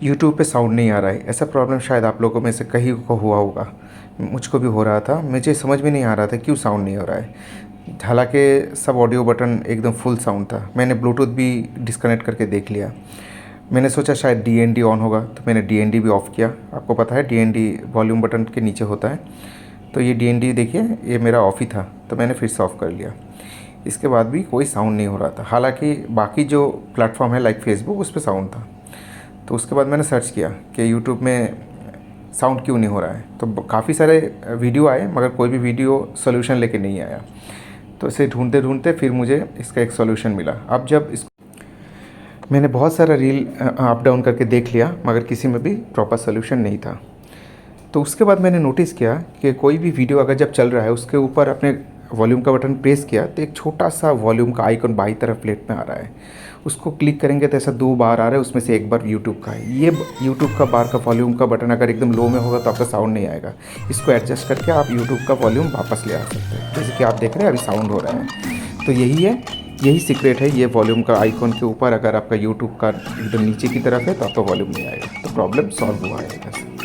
YouTube पे sound नहीं आ रहा है। ऐसा प्रॉब्लम शायद आप लोगों में से कहीं को हुआ होगा, मुझको भी हो रहा था। मुझे समझ में नहीं आ रहा था क्यों साउंड नहीं हो रहा है। हालांकि सब ऑडियो बटन एकदम फुल साउंड था। मैंने ब्लूटूथ भी डिस्कनेक्ट करके देख लिया। मैंने सोचा शायद डीएनडी ऑन होगा, तो मैंने डीएनडी भी ऑफ़ किया। आपको पता है डीएनडी वॉल्यूम बटन के नीचे होता है। तो ये डीएनडी देखिए, ये मेरा ऑफ ही था, तो मैंने फिर से ऑफ़ कर लिया। इसके बाद भी कोई साउंड नहीं हो रहा था। हालांकि बाकी जो प्लेटफॉर्म है लाइक फेसबुक, उस पर साउंड था। तो उसके बाद मैंने सर्च किया कि यूट्यूब में साउंड क्यों नहीं हो रहा है। तो काफ़ी सारे वीडियो आए, मगर कोई भी वीडियो सोल्यूशन लेके नहीं आया। तो इसे ढूंढते ढूंढते फिर मुझे इसका एक सोल्यूशन मिला। अब जब इस मैंने बहुत सारा रील अप डाउन करके देख लिया, मगर किसी में भी प्रॉपर सोल्यूशन नहीं था। तो उसके बाद मैंने नोटिस किया कि कोई भी वीडियो अगर जब चल रहा है, उसके ऊपर अपने वॉल्यूम का बटन प्रेस किया तो एक छोटा सा वॉल्यूम का आइकन बाई तरफ प्लेट में आ रहा है। उसको क्लिक करेंगे तो ऐसा 2 बार आ रहा है, उसमें से एक बार यूट्यूब का है। ये यूट्यूब का बार का वॉल्यूम का बटन अगर एकदम लो में होगा तो आपका साउंड नहीं आएगा। इसको एडजस्ट करके आप यूट्यूब का वॉल्यूम वापस ले आ सकते हैं। जैसे कि आप देख रहे हैं अभी साउंड हो रहा है। तो यही है, यही सीक्रेट है। ये वॉल्यूम का आइकॉन के ऊपर अगर आपका यूट्यूब का एकदम नीचे की तरफ है तो आपका वॉल्यूम नहीं आएगा। तो प्रॉब्लम सॉल्व हुआ है।